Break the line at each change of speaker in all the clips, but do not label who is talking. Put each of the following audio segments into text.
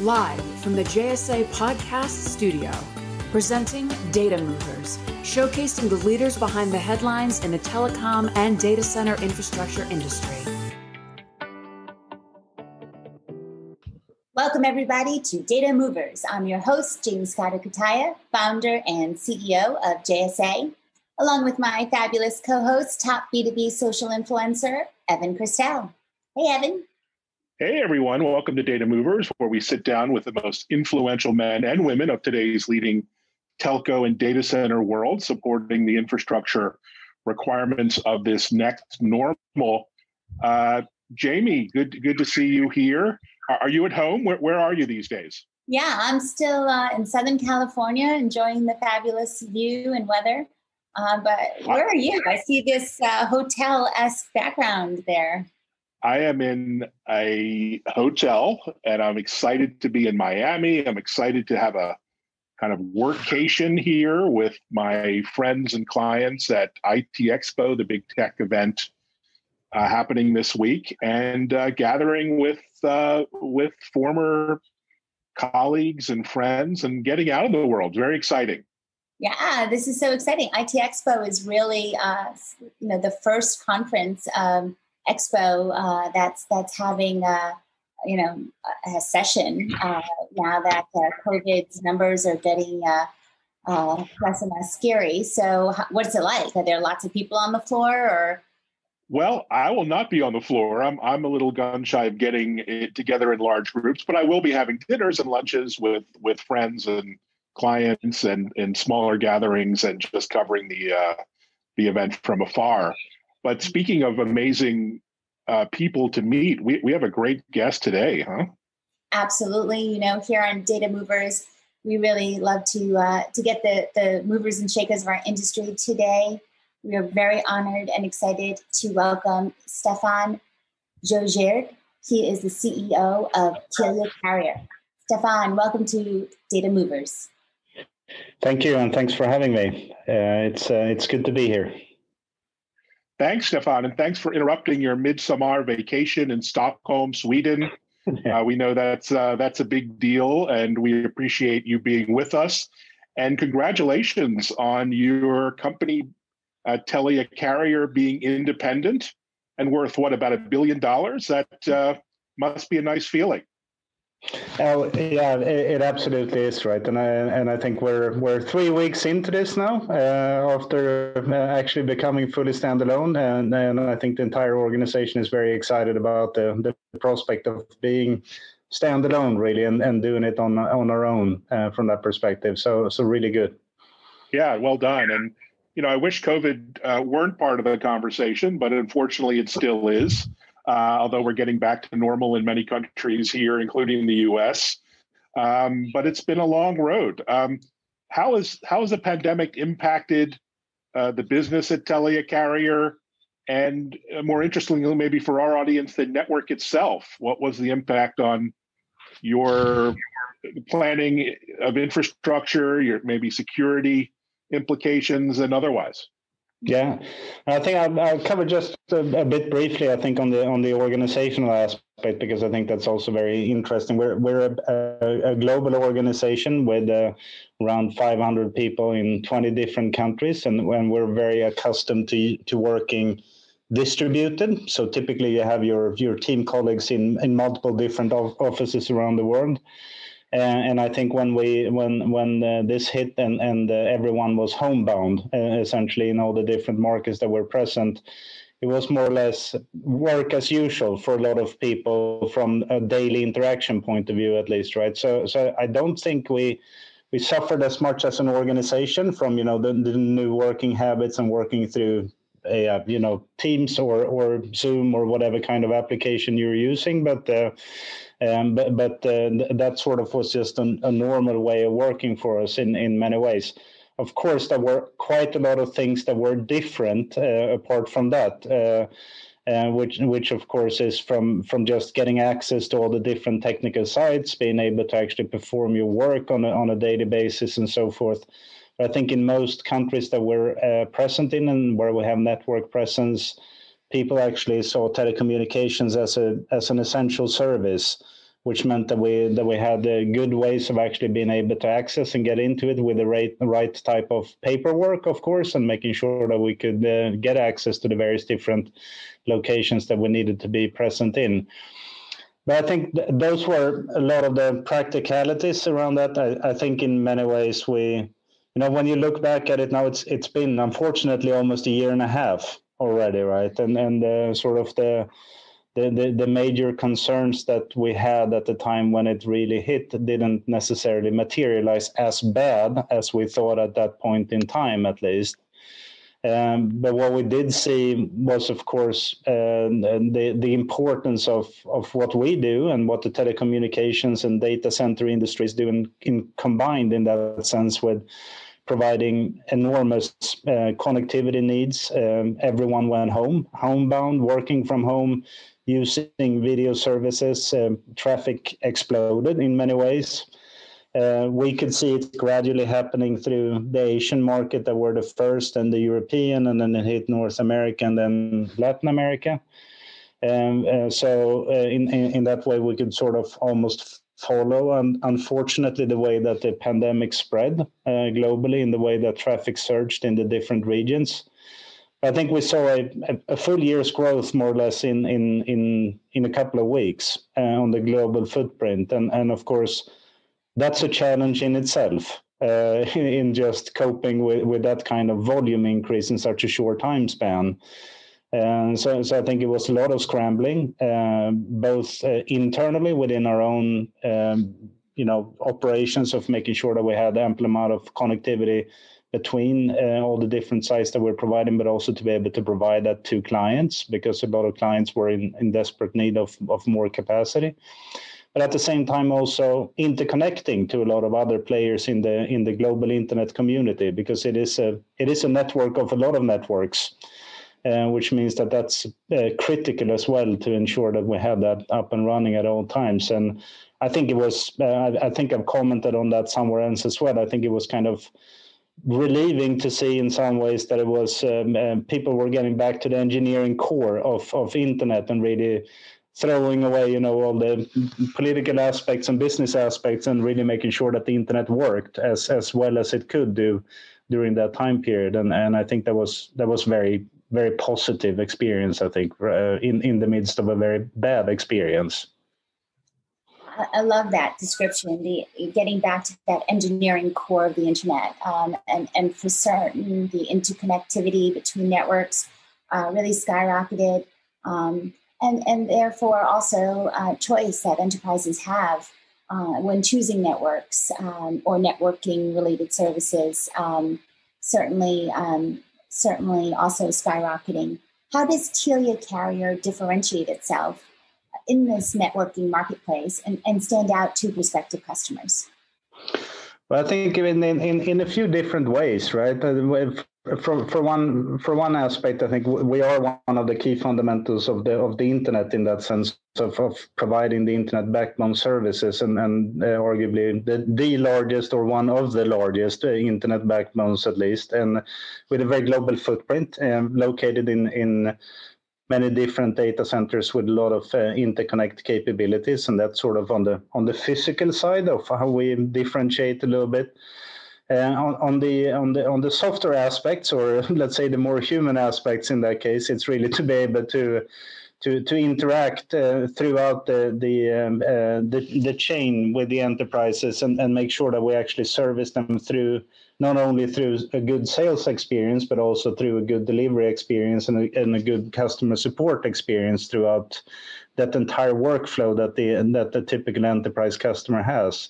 Live from the JSA Podcast Studio, presenting Data Movers, showcasing the leaders behind the headlines in the telecom and data center infrastructure industry.
Welcome, everybody, to Data Movers. I'm your host, James Kutaya, founder and CEO of JSA, along with my fabulous co-host, top B2B social influencer, Evan Christel. Hey, Evan.
Hey, everyone. Welcome to Data Movers, where we sit down with the most influential men and women of today's leading telco and data center world, supporting the infrastructure requirements of this next normal. Jamie, good to see you here. Are you at home? Where are you these days?
Yeah, I'm still in Southern California, enjoying the fabulous view and weather. But where are you? I see this hotel-esque background there.
I am in a hotel, and I'm excited to be in Miami. I'm excited to have a kind of workcation here with my friends and clients at IT Expo, the big tech event happening this week, and gathering with former colleagues and friends and getting out of the world. Very exciting.
Yeah, this is so exciting. IT Expo is really, the first conference expo that's having a session now that COVID's numbers are getting less and less scary. So what's it like? Are there lots of people on the floor or?
Well, I will not be on the floor. I'm a little gun shy of getting it together in large groups, but I will be having dinners and lunches with friends and clients and smaller gatherings and just covering the event from afar. But speaking of amazing people to meet, we have a great guest today, huh?
Absolutely. Here on Data Movers, we really love to get the movers and shakers of our industry today. We are very honored and excited to welcome Staffan Göjeryd. He is the CEO of Telia Carrier. Staffan, welcome to Data Movers.
Thank you, and thanks for having me. It's good to be here.
Thanks, Staffan, and thanks for interrupting your midsummer vacation in Stockholm, Sweden. We know that's a big deal, and we appreciate you being with us. And congratulations on your company, Telia Carrier, being independent and worth, about $1 billion? That must be a nice feeling.
Oh, yeah, it absolutely is, right. And I think we're 3 weeks into this now, after actually becoming fully standalone, and I think the entire organization is very excited about the prospect of being standalone, really, and doing it on our own from that perspective. So really good.
Yeah, well done. And I wish COVID weren't part of the conversation, but unfortunately, it still is. Although we're getting back to normal in many countries here, including the U.S. But it's been a long road. How has the pandemic impacted the business at Telia Carrier? And more interestingly, maybe for our audience, the network itself. What was the impact on your planning of infrastructure, your maybe security implications, and otherwise?
Yeah, I think I'll cover just a bit briefly, I think, on the organizational aspect, because I think that's also very interesting. We're a global organization with around 500 people in 20 different countries, and we're very accustomed to working distributed. So typically you have your team colleagues in multiple different offices around the world. And I think when this hit and everyone was homebound, essentially in all the different markets that were present, it was more or less work as usual for a lot of people from a daily interaction point of view, at least, right? So I don't think we suffered as much as an organization from the new working habits and working through Teams or Zoom or whatever kind of application you're using, but that sort of was just a normal way of working for us in many ways. Of course, there were quite a lot of things that were different apart from that, which of course is from just getting access to all the different technical sites, being able to actually perform your work on a daily basis and so forth. But I think in most countries that we're present in and where we have network presence, people actually saw telecommunications as an essential service, which meant that we had good ways of actually being able to access and get into it with the right type of paperwork, of course, and making sure that we could get access to the various different locations that we needed to be present in. But I think those were a lot of the practicalities around that. I think in many ways when you look back at it now, it's been unfortunately almost a year and a half already, right? And sort of the major concerns that we had at the time when it really hit didn't necessarily materialize as bad as we thought at that point in time, at least. But what we did see was, of course, the importance of what we do and what the telecommunications and data center industries do in combined in that sense with providing enormous connectivity needs. Everyone went homebound, working from home, using video services. Traffic exploded in many ways. We could see it gradually happening through the Asian market that were the first, and the European, and then it hit North America and then Latin America. So in that way, we could sort of almost follow, and unfortunately, the way that the pandemic spread globally, in the way that traffic surged in the different regions. I think we saw a full year's growth, more or less, in a couple of weeks on the global footprint, and of course, that's a challenge in itself in just coping with that kind of volume increase in such a short time span. So I think it was a lot of scrambling, both internally within our own, operations of making sure that we had ample amount of connectivity between all the different sites that we're providing, but also to be able to provide that to clients, because a lot of clients were in desperate need of more capacity. But at the same time, also interconnecting to a lot of other players in the global internet community, because it is a network of a lot of networks, which means that's critical as well to ensure that we have that up and running at all times. And I think it was, I think I've commented on that somewhere else as well. I think it was kind of relieving to see in some ways that it was people were getting back to the engineering core of internet and really throwing away, all the political aspects and business aspects, and really making sure that the internet worked as well as it could do during that time period. And I think that was very, very positive experience, I think, in the midst of a very bad experience.
I love that description, the getting back to that engineering core of the internet, and for certain, the interconnectivity between networks really skyrocketed, and therefore also choice that enterprises have when choosing networks or networking related services, certainly also skyrocketing. How does Telia Carrier differentiate itself in this networking marketplace and stand out to prospective customers?
Well, I think in a few different ways, right? For one aspect, I think we are one of the key fundamentals of the internet, in that sense of providing the internet backbone services, and arguably the largest, or one of the largest internet backbones, at least, and with a very global footprint, located in many different data centers with a lot of interconnect capabilities, and that's sort of on the physical side of how we differentiate a little bit. On the software aspects, or let's say the more human aspects in that case, it's really to be able to interact throughout the chain with the enterprises, and make sure that we actually service them through, not only through a good sales experience, but also through a good delivery experience and a good customer support experience throughout that entire workflow that the typical enterprise customer has.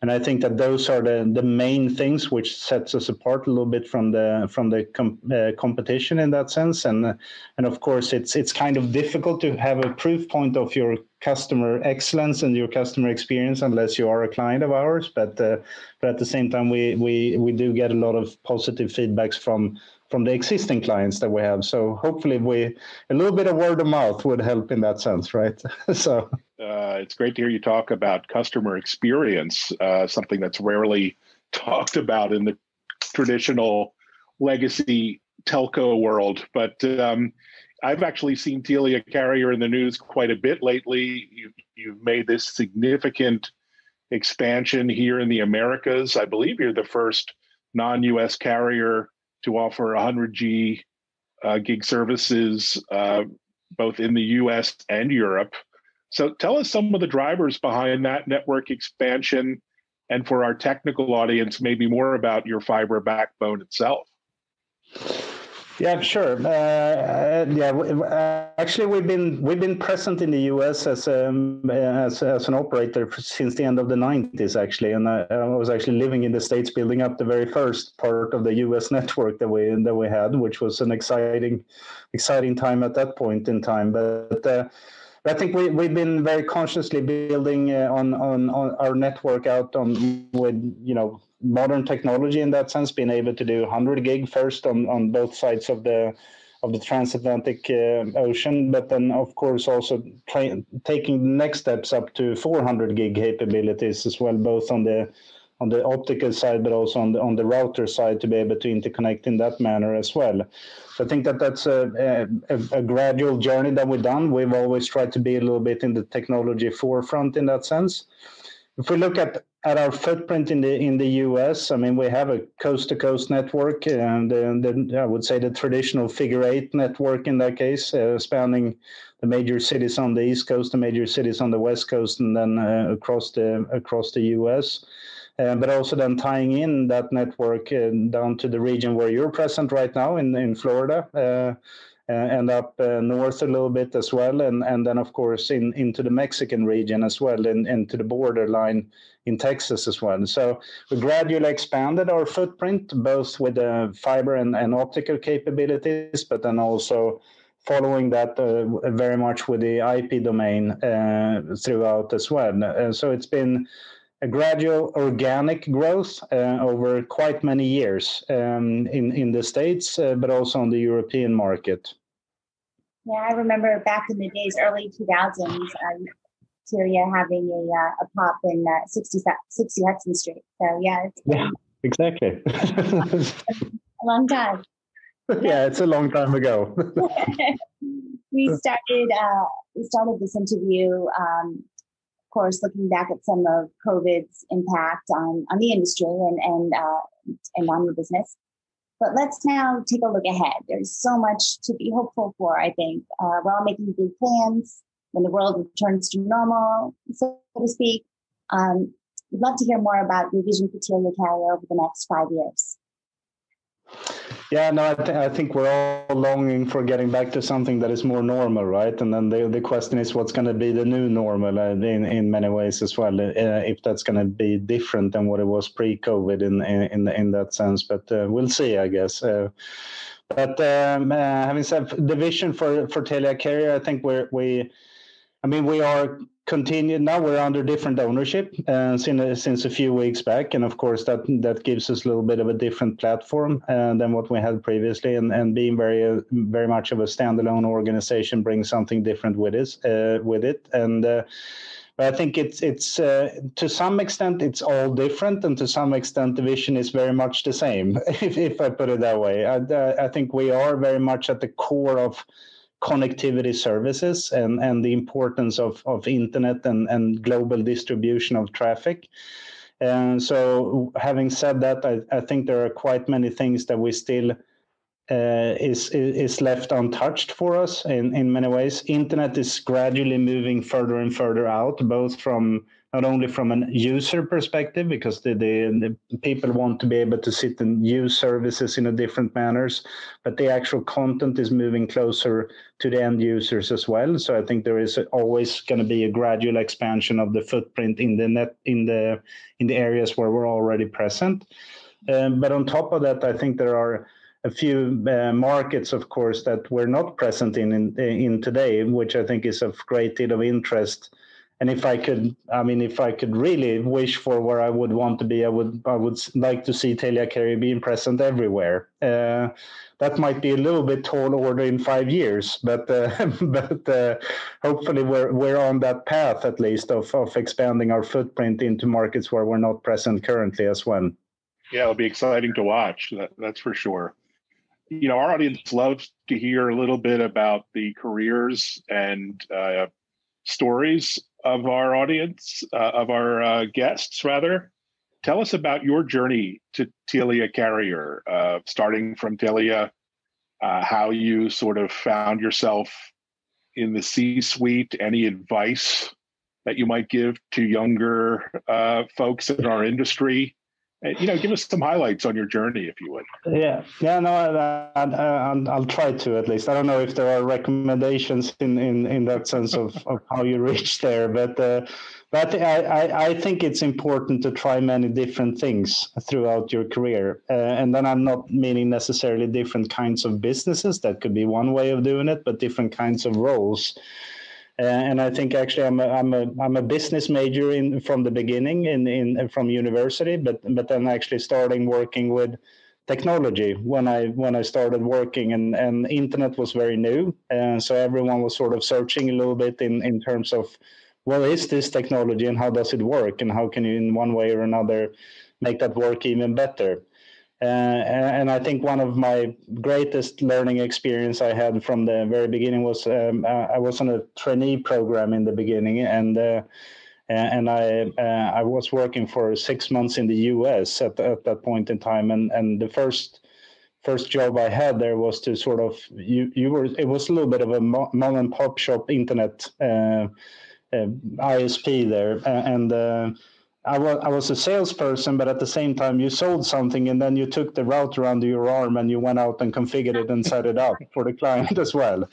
And I think that those are the main things which sets us apart a little bit from the competition in that sense. And of course, it's kind of difficult to have a proof point of your customer excellence and your customer experience unless you are a client of ours. But at the same time, we do get a lot of positive feedbacks from the existing clients that we have. So hopefully a little bit of word of mouth would help in that sense, right? So.
It's great to hear you talk about customer experience, something that's rarely talked about in the traditional legacy telco world. But I've actually seen Telia Carrier in the news quite a bit lately. You've made this significant expansion here in the Americas. I believe you're the first non-US carrier to offer 100G gig services, both in the US and Europe. So tell us some of the drivers behind that network expansion, and for our technical audience, maybe more about your fiber backbone itself.
Yeah, sure. Actually, we've been present in the U.S. as an operator since the end of the 90s, actually, and I was actually living in the States, building up the very first part of the U.S. network that we had, which was an exciting time at that point in time. But I think we've been very consciously building on our network out with modern technology in that sense, being able to do 100 gig first on both sides of the transatlantic ocean, but then of course also taking the next steps up to 400 gig capabilities as well, both on the optical side, but also on the router side, to be able to interconnect in that manner as well. So I think that's a gradual journey that we've done. We've always tried to be a little bit in the technology forefront in that sense. If we look at our footprint in the US, I mean, we have a coast-to-coast network, and I would say the traditional figure-8 network in that case, spanning the major cities on the East Coast, the major cities on the West Coast, and then across the US. But also then tying in that network down to the region where you're present right now in Florida, and up north a little bit as well, and then of course into the Mexican region as well, and to the borderline in Texas as well. So we gradually expanded our footprint, both with the fiber and optical capabilities, but then also following that very much with the IP domain throughout as well. So it's been a gradual organic growth over quite many years in the States, but also on the European market.
Yeah, I remember back in the days, early 2000s, Telia having a pop in 60 Hudson Street. So yeah,
exactly.
A long time.
Yeah, it's a long time ago.
We started this interview, of course, looking back at some of COVID's impact on the industry and on the business. But let's now take a look ahead. There's so much to be hopeful for, I think. We're all making big plans when the world returns to normal, so to speak. We'd love to hear more about your vision for Telia Carrier over the next 5 years.
Yeah, no, I think we're all longing for getting back to something that is more normal, right? And then the question is, what's going to be the new normal in many ways as well, if that's going to be different than what it was pre-COVID in that sense. But we'll see, I guess. But having said the vision for Telia Carrier, I think we are continued. Now we're under different ownership since a few weeks back, and of course that gives us a little bit of a different platform than what we had previously, and being very much of a standalone organization brings something different with it. And but I think it's to some extent it's all different, and to some extent the vision is very much the same. if I put it that way, I think we are very much at the core of connectivity services and the importance of internet and global distribution of traffic. And so having said that, I think there are quite many things that we still is left untouched for us in many ways. Internet is gradually moving further and further out, both from not only from a user perspective, because the people want to be able to sit and use services in a different manners, but the actual content is moving closer to the end users as well. So I think there is always going to be a gradual expansion of the footprint in the net in the areas where we're already present. But on top of that, I think there are a few markets, of course, that we're not present in today, which I think is of great deal of interest. And if I could really wish for where I would want to be, I would like to see Telia Carrier being present everywhere. That might be a little bit tall order in 5 years, but hopefully we're on that path at least of expanding our footprint into markets where we're not present currently as well.
Yeah, it'll be exciting to watch. That's for sure. our audience loves to hear a little bit about the careers and stories of our audience, of our guests, rather. Tell us about your journey to Telia Carrier, starting from Telia, how you sort of found yourself in the C-suite, any advice that you might give to younger folks in our industry. Give us some highlights on your journey, if you would.
I'll try to, at least. I don't know if there are recommendations in that sense of how you reach there, but I think it's important to try many different things throughout your career, and then I'm not meaning necessarily different kinds of businesses. That could be one way of doing it, but different kinds of roles. And I think actually I'm a business major from the beginning from university, but then actually starting working with technology when I started working, and internet was very new, and so everyone was sort of searching a little bit in terms of what is this technology and how does it work, and how can you in one way or another make that work even better. And I think one of my greatest learning experience I had from the very beginning was I was on a trainee program in the beginning, and I was working for 6 months in the US at that point in time, and the first job I had there was to sort of it was a little bit of a mom and pop shop internet ISP there, and I was a salesperson, but at the same time you sold something, and then you took the router under your arm and you went out and configured it and set it up for the client as well.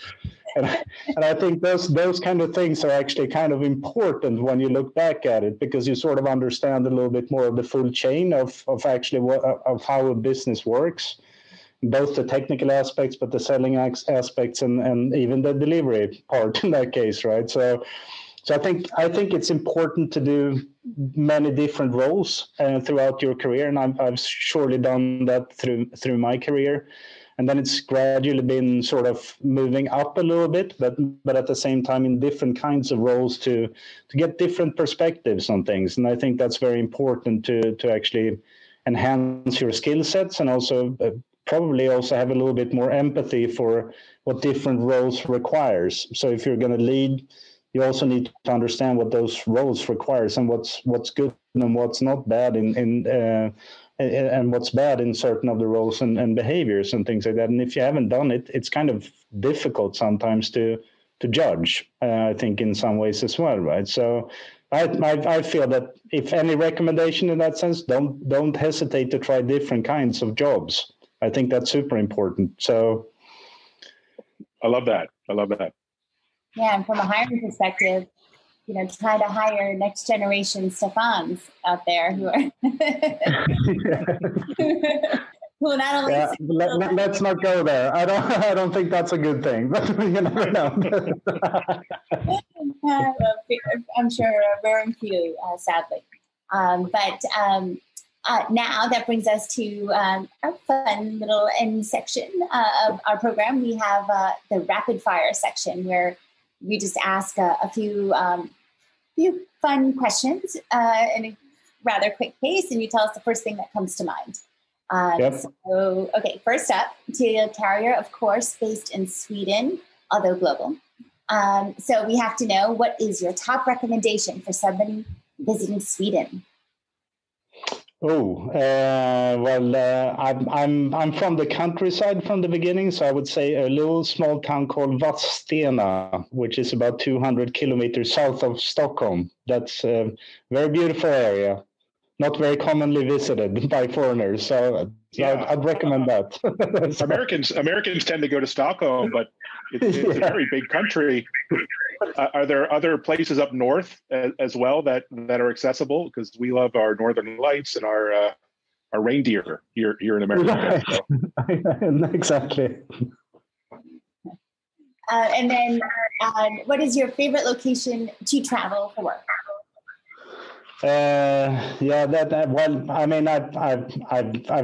And I think those kind of things are actually kind of important when you look back at it, because you sort of understand a little bit more of the full chain of actually of how a business works, both the technical aspects, but the selling aspects, and even the delivery part in that case, right? So I think it's important to do many different roles throughout your career, and I've surely done that through my career. And then it's gradually been sort of moving up a little bit, but at the same time in different kinds of roles to get different perspectives on things. And I think that's very important to actually enhance your skill sets, and also probably also have a little bit more empathy for what different roles requires. So if you're going to lead, you also need to understand what those roles requires, and what's good and what's not bad and what's bad in certain of the roles and behaviors and things like that. And if you haven't done it, it's kind of difficult sometimes to judge, I think, in some ways as well, right? So I feel that if any recommendation in that sense, don't hesitate to try different kinds of jobs. I think that's super important. So
I love that.
Yeah, and from a hiring perspective, try to hire next generation Staffans out there who are who not only.
Let's not go there. I don't think that's a good thing, but you never know.
I'm sure very few, sadly. But now that brings us to our fun little end section of our program. We have the rapid fire section, where we just ask a few fun questions in a rather quick pace, and you tell us the first thing that comes to mind.
Yep.
So, okay, first up, Telia Carrier, of course, based in Sweden, although global. So we have to know, what is your top recommendation for somebody visiting Sweden?
I'm from the countryside from the beginning, so I would say a little small town called Vadstena, which is about 200 kilometers south of Stockholm. That's a very beautiful area, not very commonly visited by foreigners. So yeah. I'd recommend that.
Americans tend to go to Stockholm, but it's a very big country. Are there other places up north as well that are accessible? Because we love our northern lights and our reindeer here in America. So.
Exactly.
And then, what is your favorite location to travel for work?
I've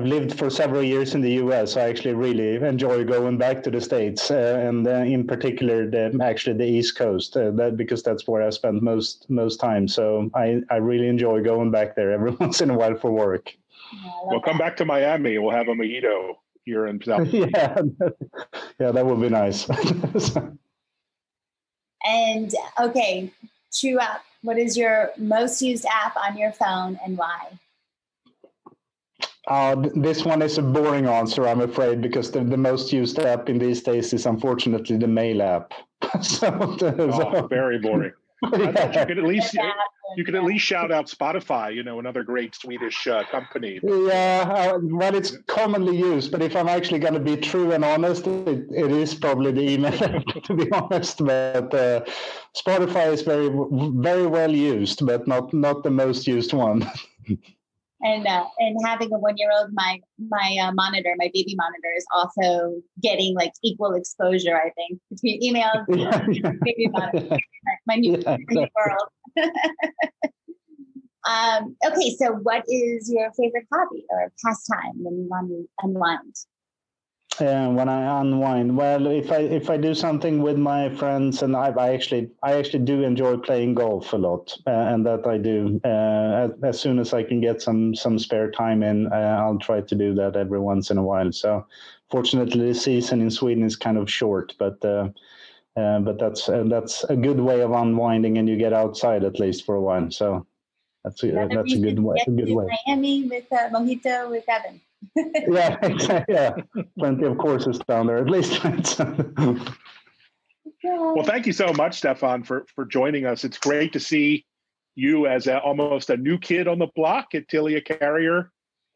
lived for several years in the US, so I actually really enjoy going back to the States, and in particular the East Coast, because that's where I spent most time. So I really enjoy going back there every once in a while for work.
Well, come back to Miami. We'll have a mojito here in South.
Yeah, that would be nice.
And okay, true up. What is your most used app on your phone and why?
This one is a boring answer, I'm afraid, because the most used app in these days is unfortunately the mail app.
Very boring. I thought you could at least shout out Spotify, another great Swedish company.
Yeah, well, it's commonly used, but if I'm actually going to be true and honest, it is probably the email app, to be honest. But Spotify is very, very well used, but not the most used one.
And having a 1-year-old, my monitor, my baby monitor, is also getting like equal exposure, I think, between emails and baby monitor. My new world. Okay, so what is your favorite hobby or pastime when you want to unwind?
When I unwind, well, if I do something with my friends, and I actually do enjoy playing golf a lot, and that I do as soon as I can get some spare time in, I'll try to do that every once in a while. So, fortunately, the season in Sweden is kind of short, but that's a good way of unwinding, and you get outside at least for a while. So that's a good way.
Miami with mojito with Evan.
Yeah, exactly. Yeah, plenty of courses down there, at least.
Well, thank you so much, Staffan, for joining us. It's great to see you as almost a new kid on the block at Telia Carrier,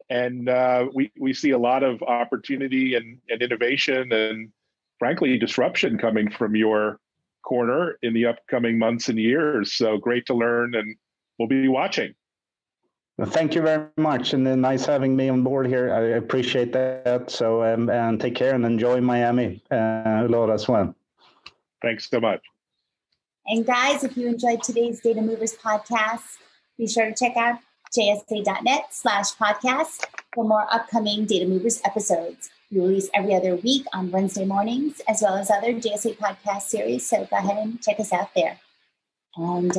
and we see a lot of opportunity and innovation and, frankly, disruption coming from your corner in the upcoming months and years. So great to learn, and we'll be watching.
Well, thank you very much, and nice having me on board here. I appreciate that. So, and take care and enjoy Miami a lot as well.
Thanks so much.
And guys, if you enjoyed today's Data Movers podcast, be sure to check out jsa.net/podcast for more upcoming Data Movers episodes. We release every other week on Wednesday mornings, as well as other JSA podcast series. So go ahead and check us out there. And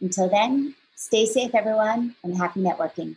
until then, stay safe, everyone, and happy networking.